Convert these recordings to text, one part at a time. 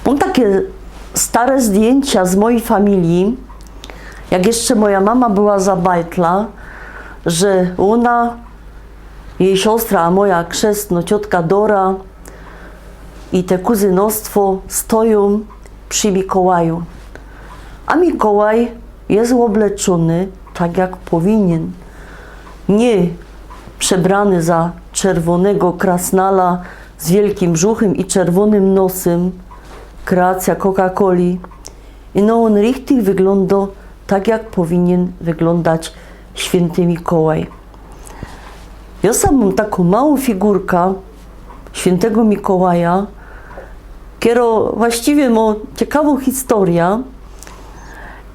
Mam takie stare zdjęcia z mojej familii, jak jeszcze moja mama była za bajtla, że ona, jej siostra, a moja krzestno, ciotka Dora i te kuzynostwo stoją przy Mikołaju. A Mikołaj jest obleczony tak, jak powinien. Nie przebrany za czerwonego krasnala z wielkim brzuchem i czerwonym nosem, kreacja Coca-Coli. I no on richtig wygląda tak, jak powinien wyglądać święty Mikołaj. Ja sam mam taką małą figurkę świętego Mikołaja, która właściwie ma ciekawą historię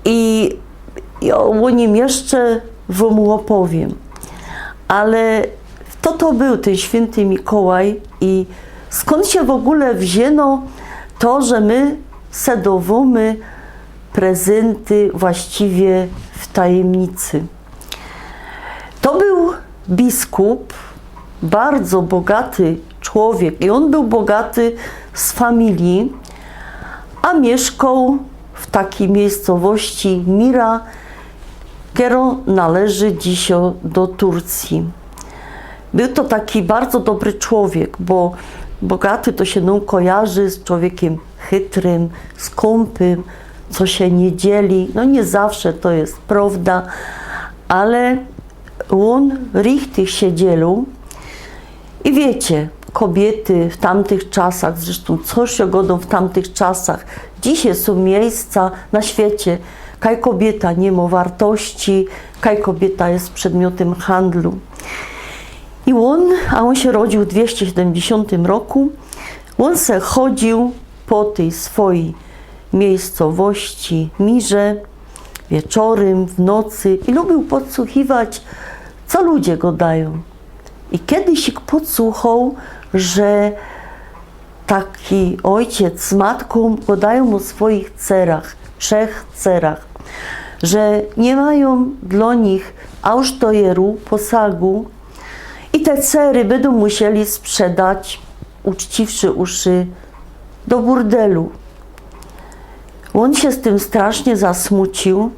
i ja o nim jeszcze wam opowiem. Ale to był ten święty Mikołaj i skąd się w ogóle wzięło to, że my sedowamy prezenty właściwie w tajemnicy. To był biskup, bardzo bogaty człowiek i on był bogaty z familii, a mieszkał w takiej miejscowości Mira, która należy dziś do Turcji. Był to taki bardzo dobry człowiek, bo bogaty to się nam kojarzy z człowiekiem chytrym, skąpym, co się nie dzieli. No nie zawsze to jest prawda, ale on richtig się dzielił. I wiecie, kobiety w tamtych czasach, zresztą coś się godą w tamtych czasach, dzisiaj są miejsca na świecie, kaj kobieta nie ma wartości, kaj kobieta jest przedmiotem handlu. I on się rodził w 270 roku, on se chodził po tej swojej miejscowości Mirze wieczorem, w nocy i lubił podsłuchiwać, co ludzie gadają. I kiedyś podsłuchał, że taki ojciec z matką gadają o swoich cerach, 3 cerach, że nie mają dla nich ausztojeru, posagu i te cery będą musieli sprzedać, uczciwszy uszy, do burdelu. On się z tym strasznie zasmucił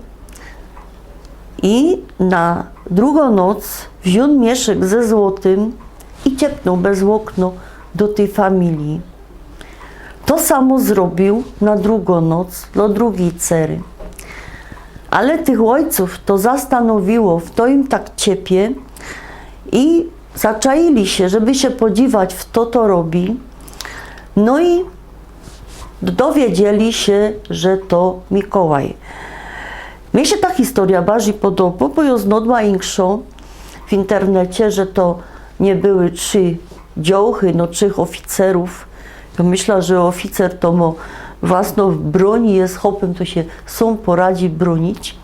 i na drugą noc wziął mieszek ze złotym i ciepnął bez okno do tej familii. To samo zrobił na drugą noc dla drugiej cery. Ale tych ojców to zastanowiło, w to im tak ciepie i zaczaili się, żeby się podziwać, w to robi. No i dowiedzieli się, że to Mikołaj. Mnie się ta historia bardzo podoba, bo ją znodła inkszo w internecie, że to nie były 3 dziołchy, no 3 oficerów. Ja myślę, że oficer to ma własną broni, jest chopem, to się sam poradzi bronić.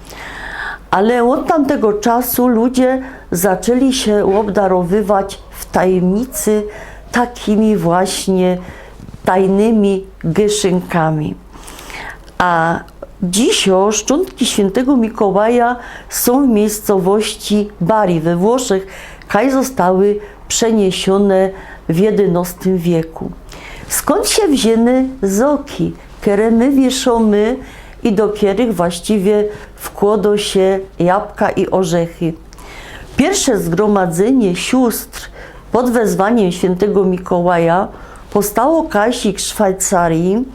Ale od tamtego czasu ludzie zaczęli się obdarowywać w tajemnicy takimi właśnie tajnymi geszynkami. A dziś szczątki świętego Mikołaja są w miejscowości Bari we Włoszech, kaj zostały przeniesione w XI wieku. Skąd się wzięły zoki, które my wieszamy i do których właściwie wkłada się jabłka i orzechy. Pierwsze zgromadzenie sióstr pod wezwaniem świętego Mikołaja powstało Kasik w Szwajcarii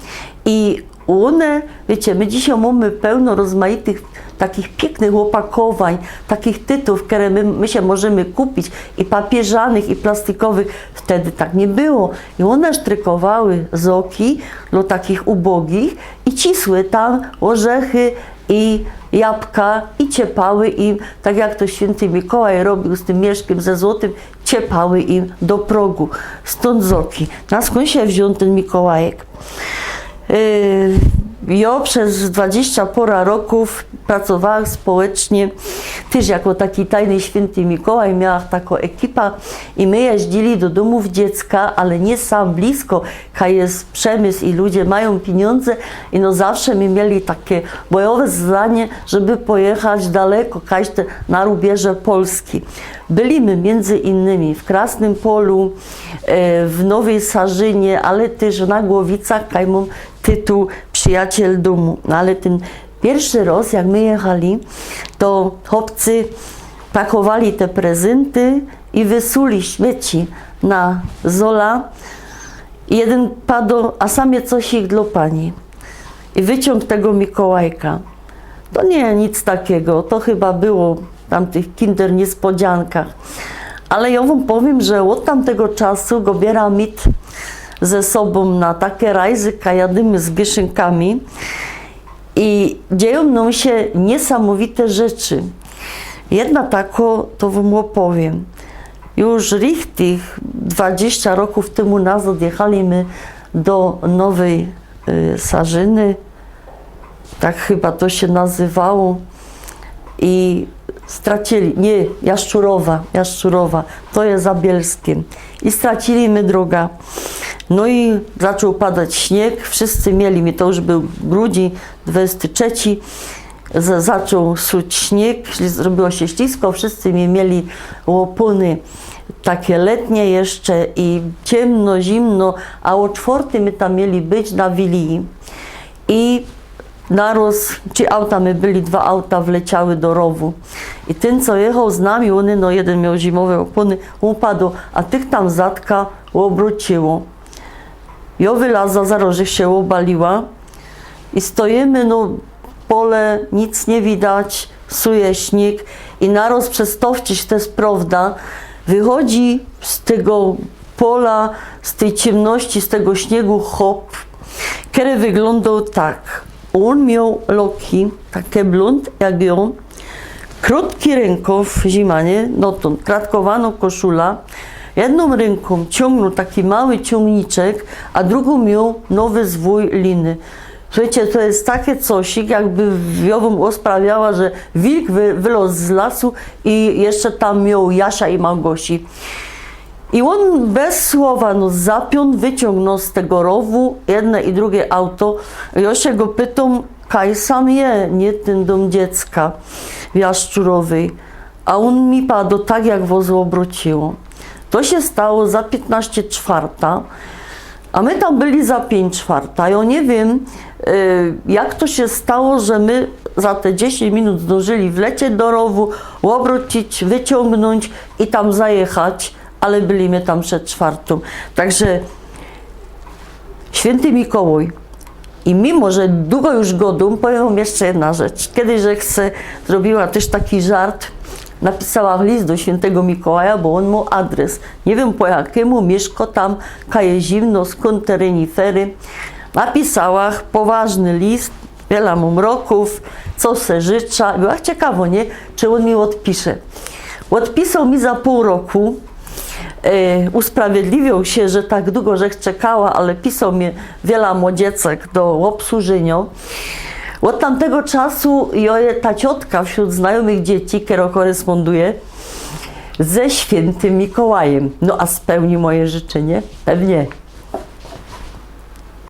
i one, wiecie, my dzisiaj mamy pełno rozmaitych takich pięknych opakowań, takich tytułów, które my się możemy kupić, i papieżanych, i plastikowych. Wtedy tak nie było. I one sztrykowały zoki dla takich ubogich i cisły tam orzechy i jabłka i ciepały im, tak jak to święty Mikołaj robił z tym mieszkiem ze złotym, ciepały im do progu. Stąd zoki. Na skąd się wziął ten Mikołajek? Ja przez 20 pora roków pracowałam społecznie, też jako taki tajny święty Mikołaj, miałam taką ekipę i my jeździli do domów dziecka, ale nie sam blisko, kaj jest przemysł i ludzie mają pieniądze i no zawsze my mieli takie bojowe zadanie, żeby pojechać daleko, każdy na rubieże Polski. Byliśmy między innymi w Krasnym Polu, w Nowej Sarzynie, ale też na Głowicach, kaj mam tytuł Przyjaciel domu. No ale ten pierwszy raz, jak my jechali, to chłopcy pakowali te prezenty i wysuli śmieci na zola. Jeden padł, a samie coś ich dla pani. I wyciąg tego Mikołajka. To nie, nic takiego, to chyba było tam tych kinder niespodziankach. Ale ja wam powiem, że od tamtego czasu go biera mit ze sobą na takie rajzy, kajadymy z gieszynkami i dzieją nam się niesamowite rzeczy. Jedna tako, to wam opowiem. Już richtig 20 roków temu nazad jechaliśmy do Nowej Sarzyny, tak chyba to się nazywało, i stracili, nie, Jaszczurowa, to jest za Bielskiem. I straciliśmy drogę. No i zaczął padać śnieg, wszyscy mieli, to już był grudzień 23, zaczął suć śnieg, zrobiło się ślisko, wszyscy mieli łopony takie letnie jeszcze i ciemno, zimno, a o 4 my tam mieli być na Wilii. I naraz, czy auta, my byli, 2 auta wleciały do rowu. I ten, co jechał z nami, no jeden miał zimowe opony, upadł, a tych tam zadka obróciło. Ja wylazła, zaraz się obaliła i stoimy, no pole, nic nie widać, suje śnieg i naraz przez to, to jest prawda, wychodzi z tego pola, z tej ciemności, z tego śniegu chłop, który wyglądał tak. On miał loki, takie blond jak ją, krótki rękaw, zima, nie? No to kratkowaną koszula, jedną ręką ciągnął taki mały ciągniczek, a drugą miał nowy zwój liny. Słuchajcie, to jest takie coś, jakby wiową sprawiała, że wilk wylazł z lasu i jeszcze tam miał Jasia i Małgosi. I on bez słowa, no zapiął, wyciągnął z tego rowu jedno i drugie auto. Ja się go pytam, kaj sam je, nie ten dom dziecka w Jaszczurowej. A on mi padł tak, jak wozu obróciło. To się stało za 15:04, a my tam byli za 5:04. Ja nie wiem, jak to się stało, że my za te 10 minut zdążyli wlecieć do rowu, obrócić, wyciągnąć i tam zajechać, ale byliśmy tam przed 4. Także święty Mikołaj. I mimo, że długo już godą, powiem wam jeszcze jedna rzecz. Kiedyś, że zrobiła też taki żart, napisała list do świętego Mikołaja, bo on ma adres. Nie wiem po jakiemu, mieszka tam, kaje zimno, skąd te renifery. Napisała poważny list, wiele mam roków, co se życza. Była ciekawa, nie? Czy on mi odpisze. Odpisał mi za pół roku, usprawiedliwiał się, że tak długo, że czekała, ale pisał mi wiele młodziecek do obsłużenia. Od tamtego czasu ta ciotka wśród znajomych dzieci, która koresponduje ze świętym Mikołajem. No a spełni moje życzenie? Pewnie.